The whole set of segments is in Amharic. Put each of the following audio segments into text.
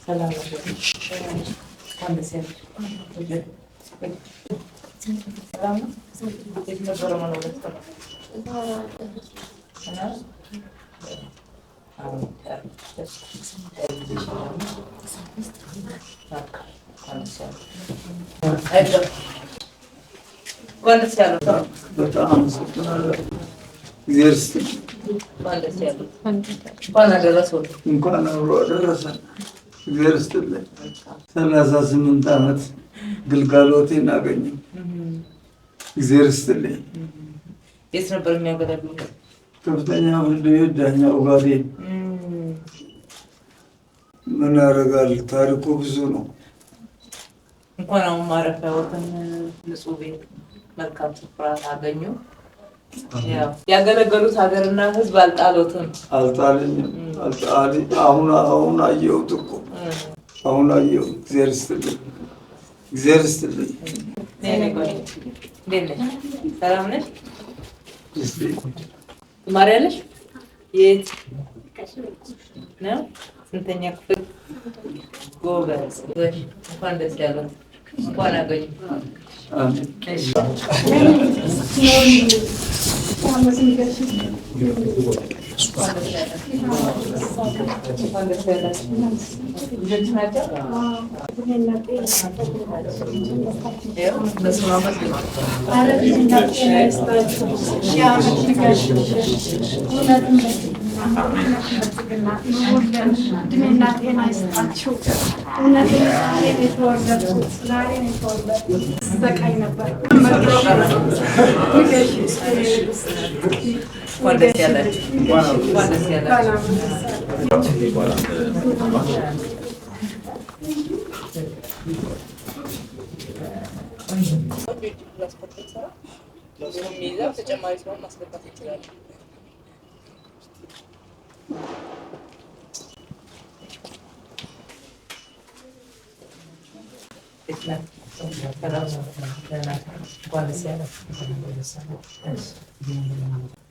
ሰላም እንኳን አብሮ አደረሰን። እግዚአብሔር ይስጥልኝ። 38 ዓመት ግልጋሎቴን አገኘሁ። እግዚአብሔር ይስጥልኝ። የት ነበር የሚያገለግሉት? ከፍተኛ ፍርድ ቤት ዳኛ ኦጋዴን። ምን ያደርጋል፣ ታሪኩ ብዙ ነው። እንኳን አሁን ማረፊያዎትን ንጹህ ቤት መልካም ስፍራ አገኙ። ያገለገሉት ሀገርና ሕዝብ አልጣሎትም። አልጣልኝም። አሁን አየሁት እኮ አሁን አየሁት። እግዚአብሔር ይስጥልኝ። እግዚአብሔር ይስጥልኝ። ሰላም ነሽ? ትማሪያለሽ? የት ነው? ስንተኛ ክፍል? ጎበዝ። እንኳን ደስ ያለው። እንኳን አገኙ። እድሜና ጤና ይስጣችሁ። እውነትን ዛሬ የተወለድኩት ዛሬ የተወለድኩት በቀኝ ነበር። ተጨማሪ ሰው ማስገባት ይችላል።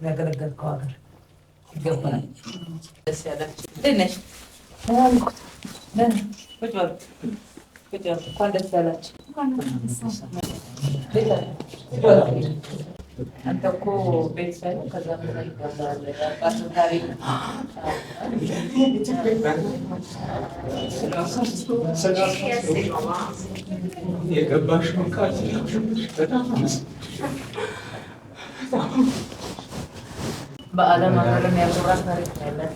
ያገለገልከው ሀገር ይገባል። ደስ ያላችሁ እንዴት ነሽ? እንኳን ደስ ያላችሁ። አንተ እኮ ቤተሰብ ከዛ በላይ ይባላል። ታሪክ የገባሽ በዓለም ሀገርም ያልተወራ ታሪክ ያለን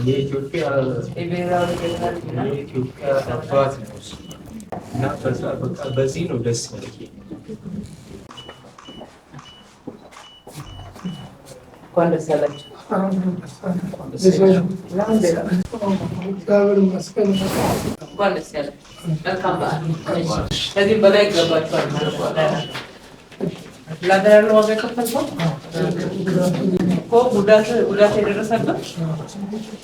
የኢትዮጵያ አባት ነው እና በቃ በዚህ ነው ደስ ያለኝ። እንኳን ደስ ያላችሁ። እንኳን ደስ ያላችሁ። መልካም በዓል። ከዚህም በላይ ይገባችኋል። ለሀገር ያለው ዋጋ የከፈልከው እኮ ጉዳት የደረሰበት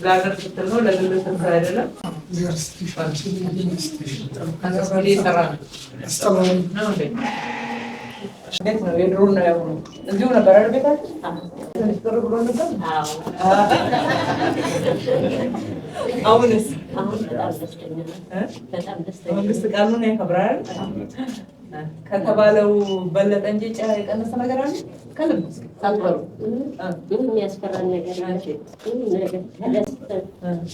ለሀገር ስትል ነው፣ ለግል ስትል አይደለም። እየሰራ ነው። እንዴት ነው የድሮ ነው ያሁኑ? እዚሁ ነበር አይደል ቤታችን? ትንሽ ቅር ብሎ ነበር። አሁንስ? መንግስት ቃሉን ያከብራል። ከተባለው በለጠ እንጂ የቀነሰ ነገር አለ? ከልብ ሳትበሉ ምንም የሚያስፈራን ነገር ተደስተን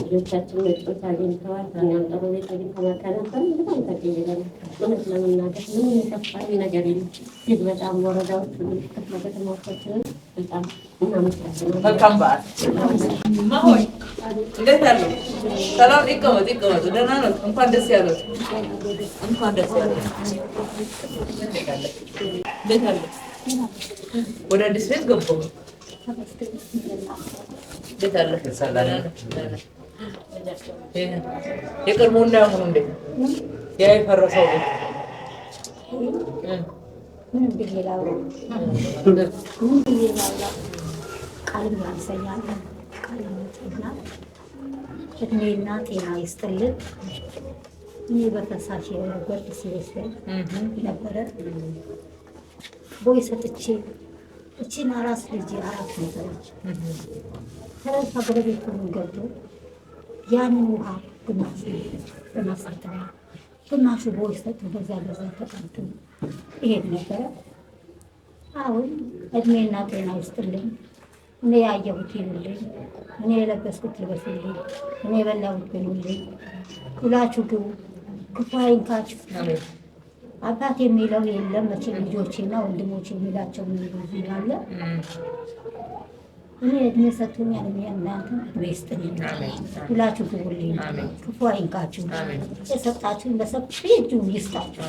ልጆቻችን መጦት አግኝተዋል። እኛም ጥሩ ቤት አግኝተናል። ከነበረ በጣም ተቀይረናል። እውነት ለመናገር ምንም የከፋን ነገር የለም። እጅግ በጣም ወረዳዎች ክፍለ ከተማዎቻችንን በጣም እናመሰግናለን። መልካም በዓል። ማሆይ እንዴት አሉ? ሰላም። ይቀመጡ። ደህና ነው። እንኳን ደስ ያለው። እንኳን ደስ ያለው። እንዴት አለ? ወደ አዲስ ቤት ገቡ። እንዴት አለ? የቅድሞና ያሁኑ እንዴት ያ የፈረሰው ቤት ምንም ብዬ ላውራ ቃልም ያንሰኛል። ቃልምና እድሜና ጤና ይስጥልን። እኔ በፈሳሽ ጎርድ ሲወስደኝ ነበረ ቦይ ሰጥቼ እቺን አራስ ልጅ አራት ነበረች። ተረሳ ጎረቤት ሁሉ ገብቶ ያንን ውሃ ግማሹ በማሳተሪያ ግማሹ በውስጥ በዛ ተቀምጦ ይሄድ ነበረ። አሁን እድሜና ጤና ይስጥልኝ። እኔ ያየሁት ይሁንልኝ፣ እኔ የለበስኩት ልበስልኝ፣ እኔ የበላሁት ብሉልኝ። ሁላችሁ ግቡ፣ ክፉ አይንካችሁ። አባት የሚለው የለም መቼም ልጆቼና ወንድሞቼ የሚላቸው ይላለ። እኔ እድሜ ሰጥቶኛል። እናንተ እድሜ ይስጥልኝ። ሁላችሁ ግቡልኝ፣ ክፉ አይንካችሁ። የሰጣችሁን በሰፊ እጁ ይስጣችሁ፣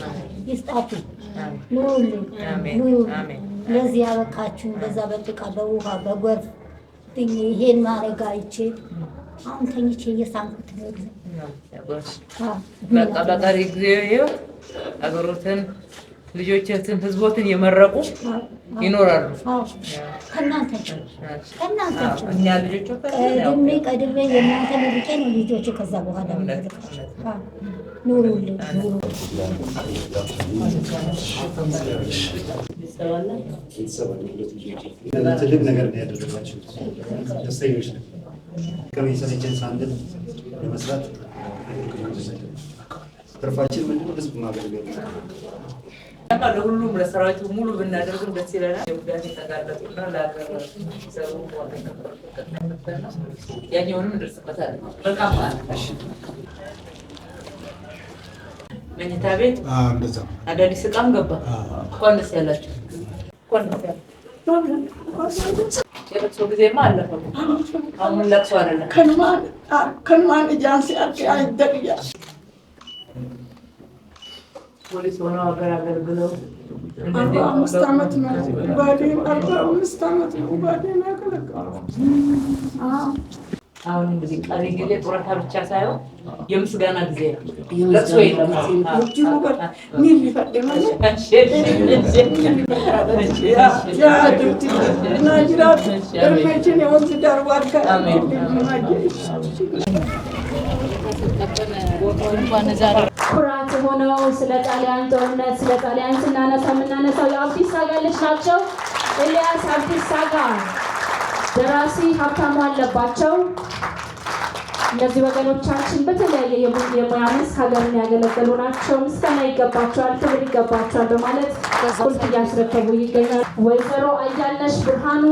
ይስጣችሁ። ኑሩልኝ፣ ኑሩ። ለዚህ ያበቃችሁ በዛ በጥቃ በውሃ በጎርፍ ይሄን ማድረግ አይቼ አሁን ተኝቼ እየሳምኩት ነው። በቃ በቀሪ ጊዜ አገሮትን ልጆችን ህዝቦትን የመረቁ ይኖራሉ። ከእናንተ እኛ ልጆቹ ቀድሜ የእናንተ ልጆቼ ነው ልጆቹ ከዛ በኋላ ኑሩልኝ፣ ኑሩ። ትልቅ ነገር ነው ያደረጋችሁ። ደስተኞች ነው። ከሚሰለቸን ሳንል ለመስራት ትርፋችን ምንድነው? ህዝብ ማገልገል ነው። ለሁሉም ለሰራዊቱ ሙሉ ብናደርግም ደስ ይለናል። የጉዳት የተጋለጡና ለሀገር ሰሩ ያኛውንም እንደርስበታል። በጣም መኝታ ቤት አዳዲስ ዕቃም ገባ። እንኳን ደስ ያላችሁ። የለቅሶ ጊዜማ አለፈ። አሁን ለቅሶ አይደለም። ከማን እጃንሲ አርቂ አይደግያ ፖሊስ ሆነው ሀገር አገልግለው 45 ዓመት ነው። ባዴን 45 ዓመት ነው ባዴን ያገለገለው። አሁን እንግዲህ ቀሪ ጊዜ ጡረታ ብቻ ሳይሆን የምስጋና ጊዜ ነው። ለቅሶ የለም። ምን ይፈደማል? ናጅራት እርሜችን የወንዝ ዳር ዋርካ ኩራት ሆነው ስለ ጣሊያን ጦርነት ስለ ጣሊያን ስናነሳ የምናነሳው የአብዲሳ አጋ ልጅ ናቸው። ኤልያስ አብዲሳ አጋ፣ ደራሲ ሀብታሙ አለባቸው። እነዚህ ወገኖቻችን በተለያየ የሙያ መስክ ሀገርን ያገለገሉ ናቸው። ምስጋና ይገባቸዋል፣ ክብር ይገባቸዋል በማለት ቁልፍ እያስረከቡ ይገኛል። ወይዘሮ አያልነሽ ብርሃኑ